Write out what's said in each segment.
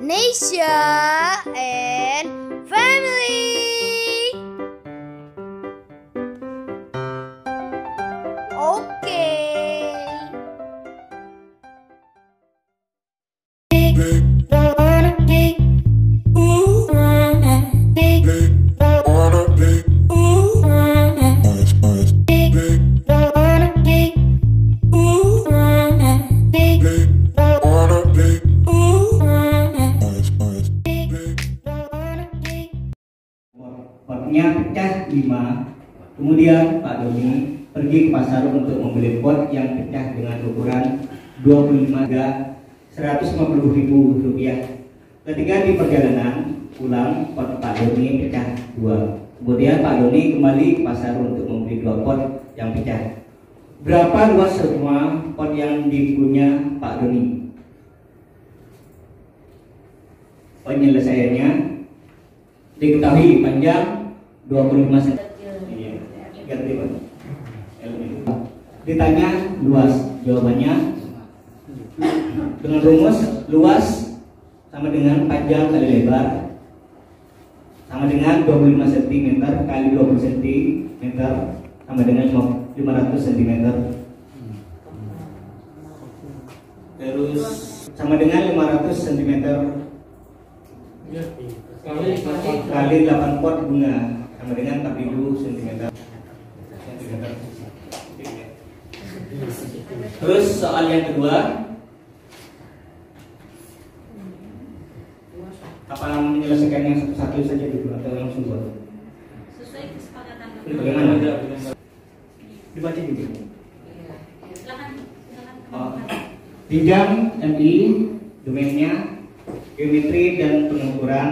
Indonesia and family. Okay. Potnya pecah 5. Kemudian Pak Doni pergi ke pasar untuk membeli pot yang pecah dengan ukuran 25 hingga 150.000 rupiah. Ketika di perjalanan pulang, pot Pak Doni pecah 2. Kemudian Pak Doni kembali ke pasar untuk membeli 2 pot yang pecah. Berapa luas semua pot yang dipunya Pak Doni? Penyelesaiannya diketahui panjang 25 cm. Iya, ganti Pak. Ditanya luas, jawabannya dengan rumus luas sama dengan panjang kali lebar sama dengan 25 cm kali 20 cm sama dengan 500 cm. Terus sama dengan 500 cm kali 8 pot bunga sama dengan 4000 cm. Terus soal yang kedua, apa menyelesaikan yang satu-satu saja dulu atau langsung buat? Sesuai kesepakatan. Bagaimana? Dibaca juga. Silakan. Bidang MI domainnya geometri dan pengukuran,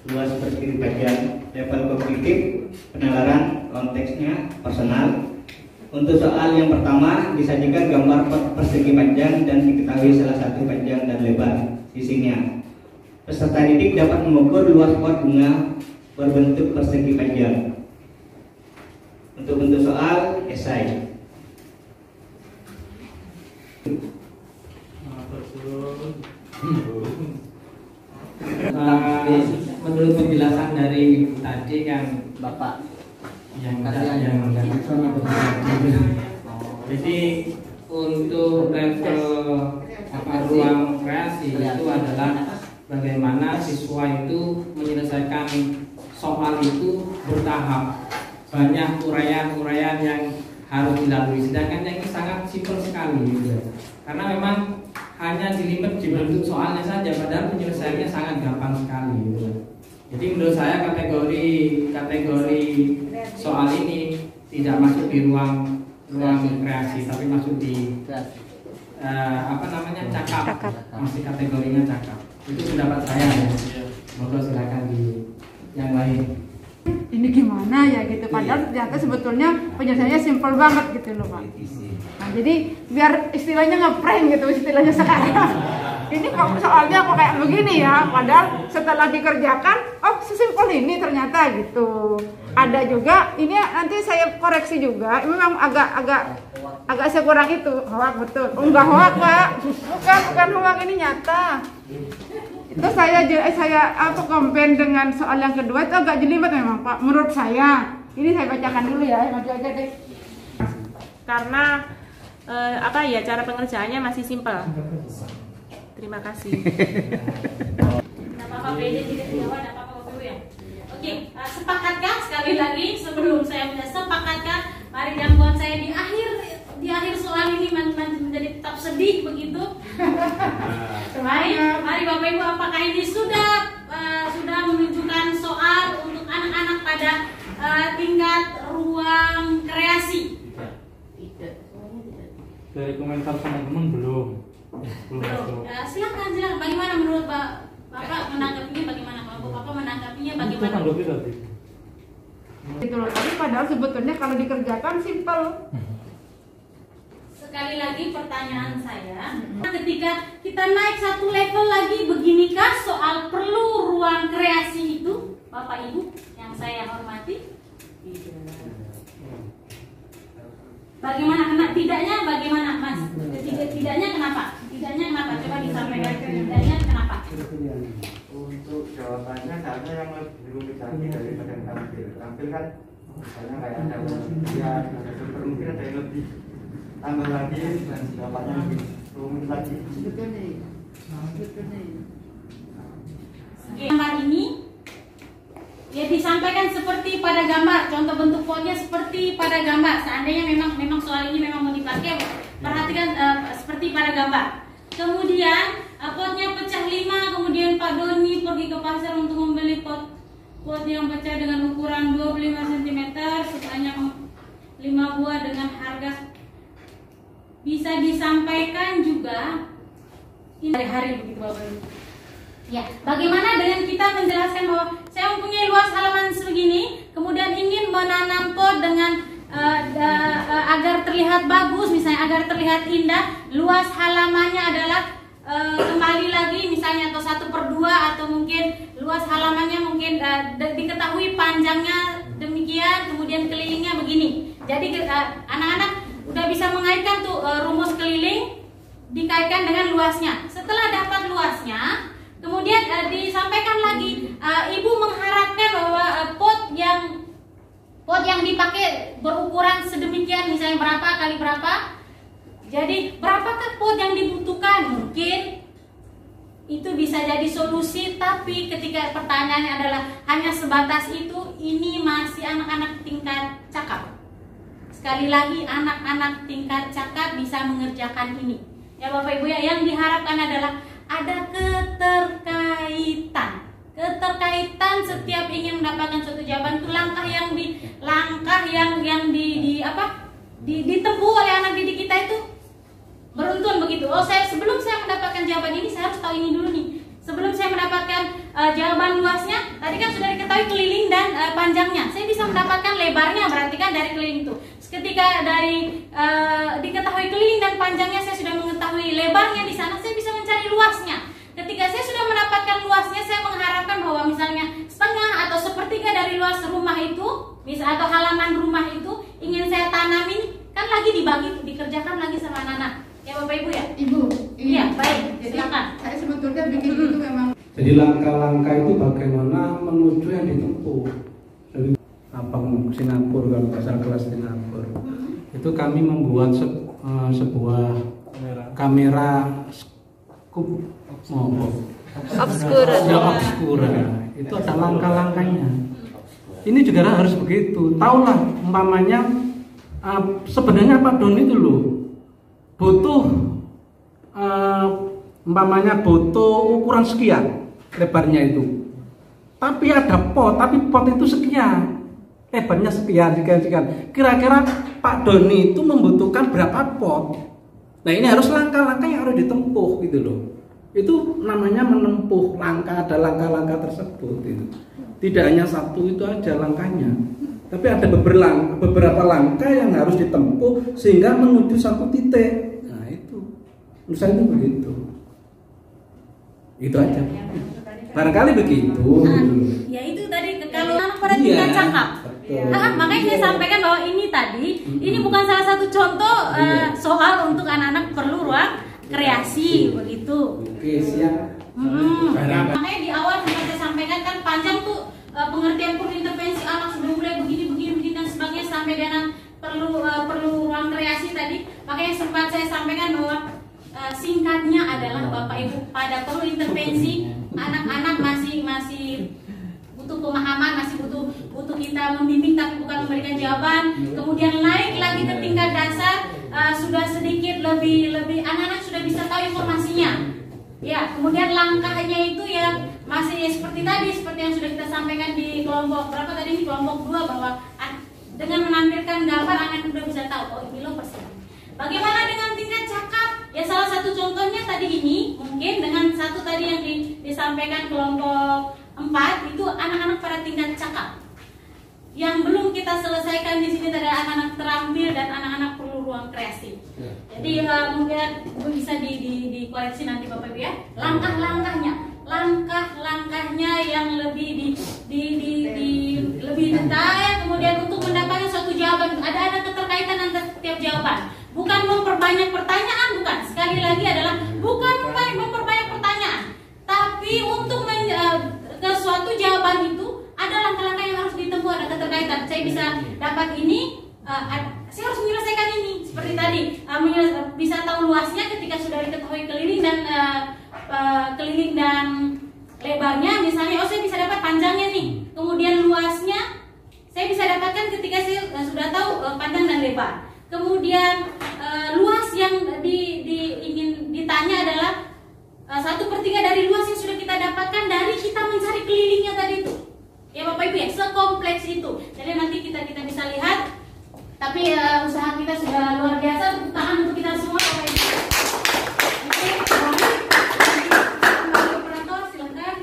luas persegi panjang, level kognitif, penalaran, konteksnya personal. Untuk soal yang pertama, disajikan gambar pot persegi panjang dan diketahui salah satu panjang dan lebar sisinya. Peserta didik dapat mengukur luas pot bunga berbentuk persegi panjang. Untuk bentuk soal esai. Menurut penjelasan dari tadi kan Bapak yang jadi untuk level ruang kreasi itu adalah bagaimana siswa itu menyelesaikan soal itu bertahap, banyak uraian-uraian yang harus dilalui, sedangkan yang ini sangat simpel sekali gitu. Karena memang hanya dilimit di bentuk soalnya saja, padahal penyelesaiannya sangat gampang sekali gitu. Jadi menurut saya kategori soal ini tidak masuk di ruang kreasi, tapi masuk di cakap. Masih kategorinya cakap. Itu pendapat saya ya. Monggo silakan di yang lain. Ini gimana ya gitu, padahal ternyata sebetulnya penyelesaiannya simpel banget gitu loh Pak. Nah jadi biar istilahnya ngeprank gitu, istilahnya sekarang. Ini kok soalnya kok kayak begini ya, padahal setelah dikerjakan, oh sesimpel ini ternyata gitu. Ada juga, ini nanti saya koreksi juga, memang agak saya kurang itu, hoak betul. Oh, enggak hoak Pak, bukan hoak, ini nyata. Itu saya komplain dengan soal yang kedua itu agak jelimet memang Pak, menurut saya. Ini saya bacakan dulu ya, maju aja deh. Karena cara pengerjaannya masih simpel. Terima kasih. Tidak apa-apa, beda tidak dijawab, tidak apa-apa dulu ya. Oke, sepakatkah sekali lagi sebelum saya sepakatkah? Mari gangguan saya di akhir soal ini menjadi tetap sedih begitu. Mari Bapak Ibu, apakah ini sudah menunjukkan soal untuk anak-anak pada tingkat ruang kreasi? Tidak. Dari komentar teman-teman belum. Silakan. Bagaimana menurut Bapak menanggapinya? Bagaimana kalau Bapak menanggapinya? Bagaimana? Gitu loh. Tapi padahal sebetulnya kalau dikerjakan simpel. Sekali lagi pertanyaan saya, ketika kita naik satu level lagi, beginikah soal perlu ruang kreasi itu, Bapak Ibu yang saya hormati? Bagaimana? Tidaknya bagaimana, Mas? Tidaknya kenapa? Coba disampaikan. Tidaknya kenapa? Untuk jawabannya seharusnya yang lebih rumit lagi daripada yang tampil kan misalnya kayak ada kemudian ada sumber mungkin ada yang lebih tambah lagi dan jawabannya lebih rumit lagi. Gambar ini ya disampaikan seperti pada gambar, contoh bentuk potnya seperti pada gambar. Seandainya memang soal ini memang mau dipakai, perhatikan seperti pada gambar. Kemudian potnya pecah 5, kemudian Pak Doni pergi ke pasar untuk membeli pot yang pecah dengan ukuran 25 cm sebanyak 5 buah dengan harga. Bisa disampaikan juga ini hari-hari begitu Bapak Ibu. Ya, bagaimana dengan kita menjelaskan bahwa saya mempunyai luas halaman segini, kemudian ingin menanam pot dengan agar terlihat bagus, misalnya agar terlihat indah, luas halamannya adalah kembali lagi misalnya atau 1/2 atau mungkin luas halamannya mungkin diketahui panjangnya demikian, kemudian kelilingnya begini. Jadi anak-anak udah bisa mengaitkan tuh rumus keliling dikaitkan dengan luasnya. Setelah dapat luasnya, kemudian disampaikan lagi, ibu mengharapkan bahwa pot yang dipakai berukuran sedemikian, misalnya berapa kali berapa. Jadi berapakah pot yang dibutuhkan? Mungkin itu bisa jadi solusi, tapi ketika pertanyaannya adalah hanya sebatas itu, ini masih anak-anak tingkat cakap. Sekali lagi, anak-anak tingkat cakap bisa mengerjakan ini. Ya Bapak Ibu ya, yang diharapkan adalah ada keterkaitan setiap ingin mendapatkan suatu jawaban itu langkah yang ditempuh oleh anak didik kita itu beruntun begitu. Oh, sebelum saya mendapatkan jawaban ini saya harus tahu ini dulu nih. Sebelum saya mendapatkan jawaban luasnya, tadi kan sudah diketahui keliling dan panjangnya. Saya bisa mendapatkan lebarnya, berarti kan dari keliling itu. Ketika dari diketahui keliling dan panjangnya, saya sudah mengetahui lebarnya di sana, saya bisa mencari luasnya. Ketika saya sudah mendapatkan luasnya, saya mengharapkan bahwa misalnya setengah atau sepertiga dari luas rumah itu, atau halaman rumah itu ingin saya tanamin, kan lagi dikerjakan lagi sama anak-anak. Ya Bapak Ibu ya? Ibu. Iya, baik. Silakan. Saya sebetulnya bikin itu memang. Jadi langkah-langkah itu bagaimana menuju yang ditempuh. Dari Singapura, kalau pasar kelas Singapura, itu kami membuat sebuah kamera obscura. Itu ada langkah-langkahnya. Ini juga harus begitu. Tahulah umpamanya sebenarnya Pak Don itu loh butuh umpamanya butuh ukuran sekian lebarnya itu. Tapi ada pot, tapi pot itu sekian. Lebarnya sekian. Kira-kira Pak Doni itu membutuhkan berapa pot? Nah, ini harus langkah-langkah yang harus ditempuh gitu loh. Itu namanya menempuh langkah, ada langkah-langkah tersebut gitu. Tidak hanya satu itu aja langkahnya, tapi ada beberapa langkah yang harus ditempuh sehingga menuju satu titik. Nah, itu menurut saya itu begitu. Itu aja. Barangkali begitu. Ya itu tadi kalau anak pada tingkat cakap. Makanya saya sampaikan bahwa ini tadi, ini bukan salah satu contoh soal untuk anak-anak perlu ruang kreasi begitu. Oke, siap. Makanya di awal sudah saya sampaikan kan panjang tuh pengertian intervensi anak sudah mulai begini dan sebagainya sampai dengan perlu ruang kreasi tadi. Makanya sempat saya sampaikan bahwa singkatnya adalah Bapak Ibu pada perlu intervensi, anak-anak masih butuh pemahaman, masih butuh kita membimbing tapi bukan memberikan jawaban. Kemudian naik lagi ke tingkat dasar, sudah sedikit lebih anak-anak sudah bisa tahu informasinya. Ya, kemudian langkahnya itu ya masih seperti tadi, seperti yang sudah kita sampaikan di kelompok berapa tadi, di kelompok 2, bahwa dengan menampilkan gambar anak sudah bisa tahu oh ini loh pasti. Bagaimana dengan tingkat cakap? Ya salah satu contohnya tadi ini, mungkin dengan satu tadi yang disampaikan kelompok 4 itu anak-anak pada tingkat cakap. Yang belum kita selesaikan di sini adalah anak-anak terampil dan anak-anak perlu ruang kreasi. Jadi mungkin bisa dikoreksi nanti Bapak Ibu ya. Langkahnya yang lebih lebih detail. Kemudian untuk mendapatkan suatu jawaban ada keterkaitan antara setiap jawaban. Bukan memperbanyak pertanyaan, bukan. Sekali lagi adalah bukan memperbanyak pertanyaan, tapi berkaitan. Saya bisa dapat ini, saya harus menyelesaikan ini. Seperti tadi, bisa tahu luasnya ketika sudah diketahui keliling dan lebarnya. Misalnya, saya bisa dapat panjangnya nih. Kemudian luasnya saya bisa dapatkan ketika saya sudah tahu panjang dan lebar. Kemudian luas yang ingin ditanya adalah 1/3 dari luas yang sudah kita dapatkan dari kita mencari kelilingnya tadi itu. Ya Bapak Ibu ya, sekompleks itu. Jadi nanti kita bisa lihat. Tapi usaha kita sudah luar biasa. Tepuk tangan untuk kita semua Bapak Ibu. Oke, operator silakan.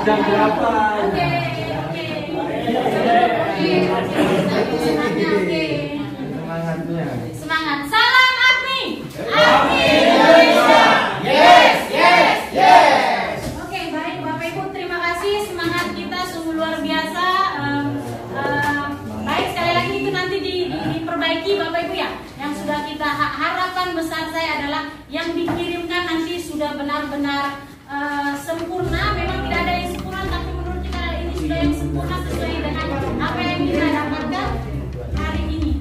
Jam berapa? Semangat. Salam APMI. APMI Indonesia. Yes, yes, yes. Oke, baik Bapak Ibu, terima kasih. Semangat kita sungguh luar biasa. Baik, sekali lagi itu nanti diperbaiki Bapak Ibu ya. Yang sudah kita harapan besar saya adalah yang dikirimkan nanti sudah benar-benar sempurna. Memang tidak ada yang sempurna, tapi menurut kita ini sudah yang sempurna sesuai dengan apa yang kita dapatkan hari ini.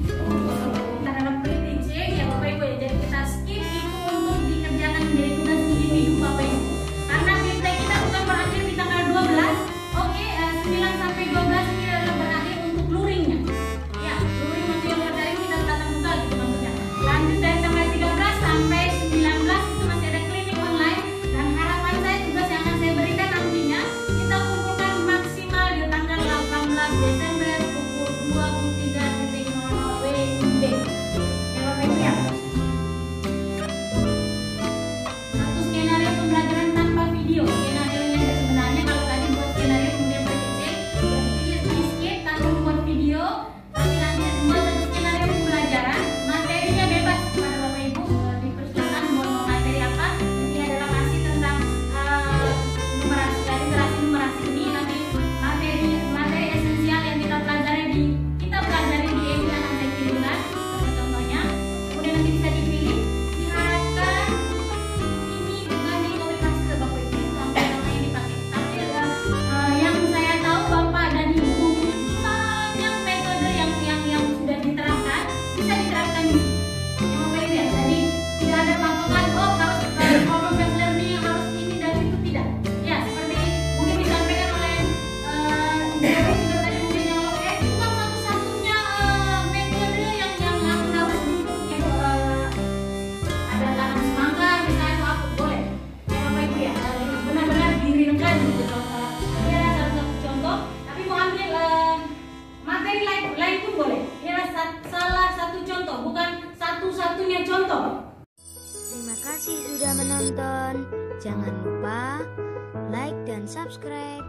Kita dalam printing check ya Bapak Ibu ya. Jadi kita skip itu untuk dikerjakan menjadi tugas individu Bapak Ibu. Karena printing kita bukan berakhir di tanggal 12. Oke, 9 sampai 12 ini adalah berakhir untuk luringnya. Ya, luring masih yang dari kita tatap muka gitu maksudnya. Lanjut dari tanggal 13 sampai 19 itu masih ada klinik online. Dan harapan saya tugas yang akan saya berikan nantinya kita kumpulkan maksimal di tanggal 18 Desember pukul 23.00 WIB. Ya Bapak Ibu ya. Satu skenario pembelajaran tanpa video. Skenario yang sebenarnya kalau tadi buat skenario kemudian berkecil, jadi di skip tanpa membuat video. Tapi nanti buat satu skenario pembelajaran, materinya bebas kepada Bapak Ibu, dipersilakan mau materi apa. Ini adalah kasih tentang numerasi, dari literasi numerasi ini nanti materi esensial yang kita pelajari di EMI yang akan saya kirimkan contohnya. Kemudian nanti bisa dipilih. Diharapkan ini bukan di copy paste Bapak Ibu sampai namanya dipakai. Tapi yang saya tahu Bapak dan Ibu banyak metode yang sudah diterapkan, bisa diterapkan di sini. Ya Bapak Ibu ya. Jadi tidak ada patokan harus problem based learning yang harus ini dan itu, tidak. Ya seperti mungkin disampaikan oleh Ibu juga tadi mungkin yang itu kan satu-satunya metode yang harus gitu, ada tanam semangka misalnya atau apa boleh. Ya Bapak Ibu ya, benar-benar dirilkan gitu. Ini ada salah satu contoh. Tapi mau ambil materi lain pun boleh. Ini adalah salah satu contoh, bukan satu-satunya contoh. Terima kasih sudah menonton. Jangan lupa like dan subscribe.